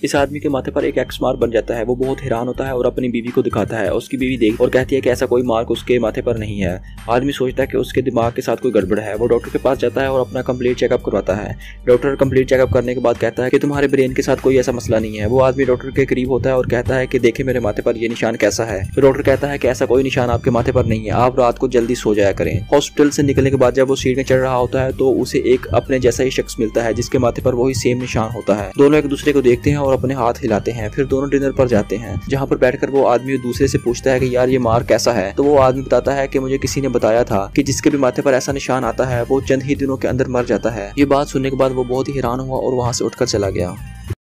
इस आदमी के माथे पर एक एक्स मार्क बन जाता है। वो बहुत हैरान होता है और अपनी बीवी को दिखाता है। उसकी बीवी देख और कहती है कि ऐसा कोई मार्क उसके माथे पर नहीं है। आदमी सोचता है कि उसके दिमाग के साथ कोई गड़बड़ है। वो डॉक्टर के पास जाता है और अपना कंप्लीट चेकअप करवाता है। डॉक्टर कंप्लीट चेकअप करने के बाद कहता है कि तुम्हारे ब्रेन के साथ कोई ऐसा मसला नहीं है। वो आदमी डॉक्टर के करीब होता है और कहता है कि देखे मेरे माथे पर ये निशान कैसा है। तो डॉक्टर कहता है कि ऐसा कोई निशान आपके माथे पर नहीं है, आप रात को जल्दी सो जाया करें। हॉस्पिटल से निकलने के बाद जब वो सीढ़ी में चढ़ रहा होता है तो उसे एक अपने जैसा ही शख्स मिलता है जिसके माथे पर वही सेम निशान होता है। दोनों एक दूसरे को देखते हैं और अपने हाथ हिलाते हैं। फिर दोनों डिनर पर जाते हैं, जहाँ पर बैठकर वो आदमी दूसरे से पूछता है कि यार ये मार्क कैसा है। तो वो आदमी बताता है कि मुझे किसी ने बताया था कि जिसके भी माथे पर ऐसा निशान आता है वो चंद ही दिनों के अंदर मर जाता है। ये बात सुनने के बाद वो बहुत ही हैरान हुआ और वहाँ से उठकर चला गया।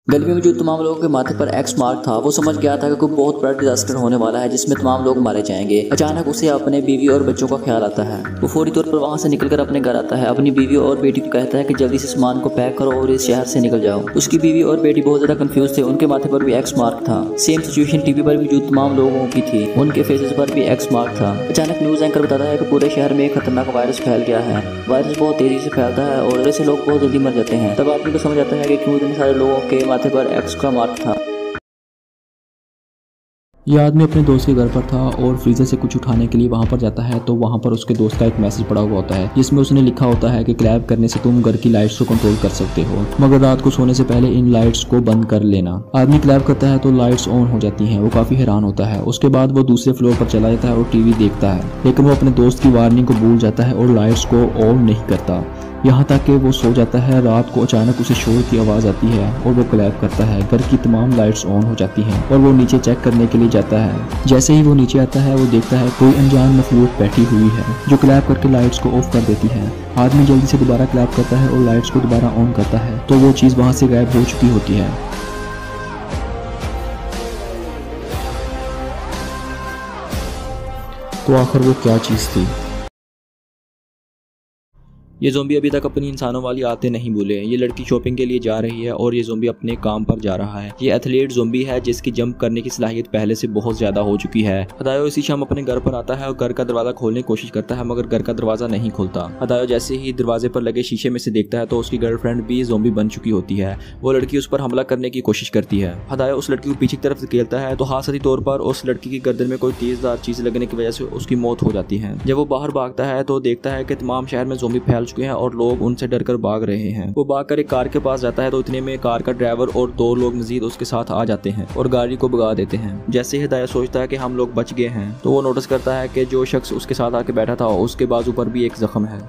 गली में मौजूद तमाम लोगों के माथे पर एक्स मार्क था। वो समझ गया था कि कोई बहुत बड़ा डिजास्टर होने वाला है जिसमें तमाम लोग मारे जाएंगे। अचानक उसे अपने बीवी और बच्चों का ख्याल आता है। वो फौरी तौर पर वहां से निकलकर अपने घर आता है। अपनी बीवी और बेटी को कहता है कि जल्दी से सामान को पैक करो और इस शहर से निकल जाओ। उसकी बीवी और बेटी बहुत ज्यादा कंफ्यूज थे। उनके माथे पर भी एक्स मार्क था। सेम सिचुएशन टीवी पर मौजूद तमाम लोगों की थी, उनके फेसेस पर भी एक्स मार्क था। अचानक न्यूज एंकर बताता है कि पूरे शहर में एक खतरनाक वायरस फैल गया है। वायरस बहुत तेजी से फैलता है और ऐसे लोग बहुत जल्दी मर जाते हैं। तब आदमी को समझ आता है कि क्यों इतने सारे लोगों के माथे पर एक्स का मार्क था। यह आदमी अपने दोस्त के घर पर था और फ्रीजर से कुछ उठाने के लिए वहां पर जाता है तो वहां पर उसके दोस्त का एक मैसेज पड़ा हुआ होता है जिसमें उसने लिखा होता है कि क्लैप करने से तुम घर की लाइट्स को कंट्रोल कर सकते हो, मगर रात को सोने से पहले इन लाइट्स को बंद कर लेना। आदमी क्लैप करता है तो लाइट्स ऑन हो जाती हैं। वो काफी हैरान होता है। उसके बाद वो दूसरे फ्लोर पर चला जाता है और टीवी देखता है, लेकिन वो अपने दोस्त की वार्निंग को भूल जाता है और लाइट्स को ऑन नहीं करता। यहाँ तक कि वो सो जाता है। रात को अचानक उसे शोर की आवाज़ आती है और वो क्लैप करता है। घर की तमाम लाइट्स ऑन हो जाती हैं और वो नीचे चेक करने के लिए जाता है। जैसे ही वो नीचे आता है वो देखता है कोई अनजान मखलूक बैठी हुई है जो क्लैप करके लाइट्स को ऑफ कर देती है। आदमी जल्दी से दोबारा क्लैप करता है और लाइट्स को दोबारा ऑन करता है तो वो चीज़ वहाँ से गायब हो चुकी होती है। तो आखिर वो क्या चीज़ थी? ये ज़ोंबी अभी तक अपनी इंसानों वाली आते नहीं भूले। ये लड़की शॉपिंग के लिए जा रही है और ये ज़ोंबी अपने काम पर जा रहा है। ये एथलीट ज़ोंबी है जिसकी जंप करने की सलाहियत पहले से बहुत ज़्यादा हो चुकी है। हदायो इसी शाम अपने घर पर आता है और घर का दरवाज़ा खोलने की कोशिश करता है मगर घर का दरवाज़ा नहीं खुलता। हदायो जैसे ही दरवाजे पर लगे शीशे में से देखता है तो उसकी गर्लफ्रेंड भी ज़ोंबी बन चुकी होती है। वो लड़की उस पर हमला करने की कोशिश करती है। हदायो उस लड़की को पीछे की तरफ धकेलता है तो हादसाती तौर पर उस लड़की की गर्दन में कोई तेजदार चीज़ लगने की वजह से उसकी मौत हो जाती है। जब वो बाहर भागता है तो देखता है कि तमाम शहर में ज़ोंबी फैल चुके हैं और लोग उनसे डरकर भाग रहे हैं। वो भागकर एक कार के पास जाता है तो इतने में कार का ड्राइवर और 2 लोग मजीद उसके साथ आ जाते हैं और गाड़ी को भगा देते हैं। जैसे ही हिदायत सोचता है कि हम लोग बच गए हैं तो वो नोटिस करता है कि जो शख्स उसके साथ आके बैठा था उसके बाजू पर भी एक जख्म है।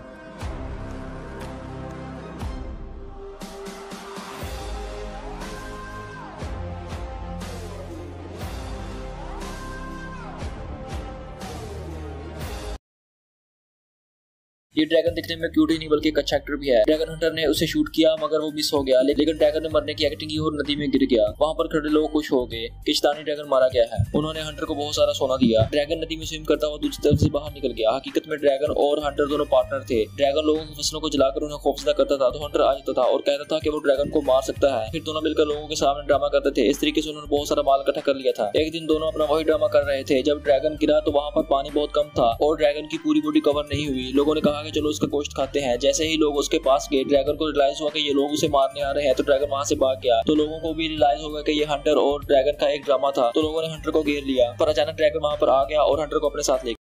ये ड्रैगन दिखने में क्यूट ही नहीं बल्कि एक अच्छा एक्टर भी है। ड्रैगन हंटर ने उसे शूट किया मगर वो मिस हो गया, लेकिन ड्रैगन ने मरने की एक्टिंग की और नदी में गिर गया। वहाँ पर खड़े लोग खुश हो गए कि शैतानी ड्रैगन मारा गया है। उन्होंने हंटर को बहुत सारा सोना दिया। ड्रैगन नदी में स्विम करता हुआ दूसरी तरफ से बाहर निकल गया। हकीकत में ड्रैगन और हंटर दोनों पार्टनर थे। ड्रैगन लोगों की फसलों को जलाकर उन्हें खौफजदा करता था तो हंटर आ जाता था और कहता था कि वो ड्रैगन को मार सकता है। फिर दोनों मिलकर लोगों के सामने ड्रामा करते थे। इस तरीके से उन्होंने बहुत सारा माल इकट्ठा कर लिया था। एक दिन दोनों अपना वही ड्रामा कर रहे थे। जब ड्रैगन गिरा तो वहाँ पर पानी बहुत कम था और ड्रैगन की पूरी बॉडी कवर नहीं हुई। लोगों ने कहा कि चलो इसका गोश्त खाते हैं। जैसे ही लोग उसके पास गए ड्रैगन को रियलाइज हुआ कि ये लोग उसे मारने आ रहे हैं तो ड्रैगन वहां से भाग गया। तो लोगों को भी रियलाइज होगा कि ये हंटर और ड्रैगन का एक ड्रामा था तो लोगों ने हंटर को घेर लिया। पर अचानक ड्रैगन वहां पर आ गया और हंटर को अपने साथ ले।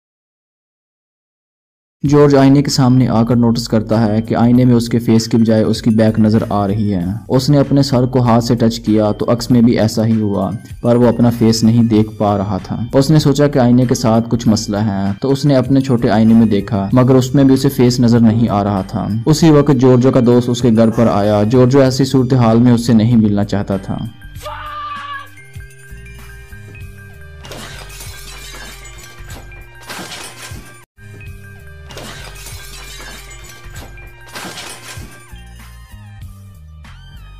जॉर्ज आईने के सामने आकर नोटिस करता है कि आईने में उसके फेस की बजाय उसकी बैक नजर आ रही है। उसने अपने सर को हाथ से टच किया तो अक्स में भी ऐसा ही हुआ, पर वो अपना फेस नहीं देख पा रहा था। उसने सोचा कि आईने के साथ कुछ मसला है तो उसने अपने छोटे आईने में देखा मगर उसमें भी उसे फेस नजर नहीं आ रहा था। उसी वक्त जॉर्जो का दोस्त उसके घर पर आया। जॉर्जो ऐसी सूरत हाल में उससे नहीं मिलना चाहता था।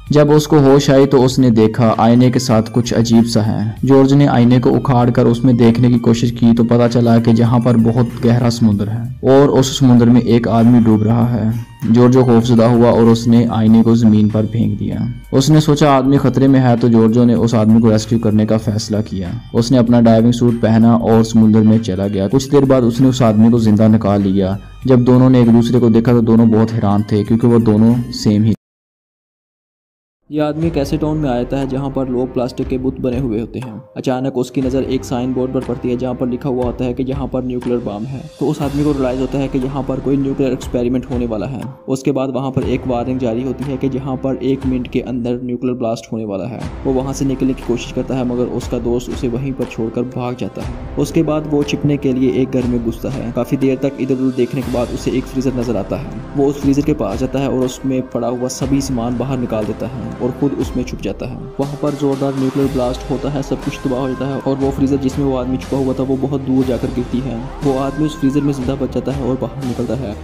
जब उसको होश आई तो उसने देखा आईने के साथ कुछ अजीब सा है। जॉर्ज ने आईने को उखाड़ कर उसमें देखने की कोशिश की तो पता चला कि जहाँ पर बहुत गहरा समुद्र है और उस समुद्र में एक आदमी डूब रहा है। जॉर्जो खौफजदा हुआ और उसने आईने को जमीन पर फेंक दिया। उसने सोचा आदमी खतरे में है तो जॉर्जो ने उस आदमी को रेस्क्यू करने का फैसला किया। उसने अपना डाइविंग सूट पहना और समुद्र में चला गया। कुछ देर बाद उसने उस आदमी को जिंदा निकाल लिया। जब दोनों ने एक दूसरे को देखा तो दोनों बहुत हैरान थे क्योंकि वो दोनों सेम ही। ये आदमी एक ऐसे टाउन में आता है जहाँ पर लोग प्लास्टिक के बुत बने हुए होते हैं। अचानक उसकी नज़र एक साइन बोर्ड पर पड़ती है जहाँ पर लिखा हुआ होता है कि यहाँ पर न्यूक्लियर बम है। तो उस आदमी को रियलाइज होता है कि यहाँ पर कोई न्यूक्लियर एक्सपेरिमेंट होने वाला है। उसके बाद वहाँ पर एक वार्निंग जारी होती है कि जहाँ पर 1 मिनट के अंदर न्यूक्लियर ब्लास्ट होने वाला है। वो वहाँ से निकलने की कोशिश करता है मगर उसका दोस्त उसे वहीं पर छोड़कर भाग जाता है। उसके बाद वो छिपने के लिए एक घर में घुसता है। काफ़ी देर तक इधर उधर देखने के बाद उसे एक फ्रीजर नजर आता है। वो उस फ्रीजर के पास जाता है और उसमें पड़ा हुआ सभी सामान बाहर निकाल देता है और खुद उसमें छुप जाता है। वहाँ पर जोरदार न्यूक्लियर ब्लास्ट होता है, सब कुछ तबाह हो जाता है और वो फ्रीजर जिसमें वो आदमी छुपा हुआ था वो बहुत दूर जाकर गिरती है। वो आदमी उस फ्रीजर में जिंदा बच जाता है और बाहर निकलता है।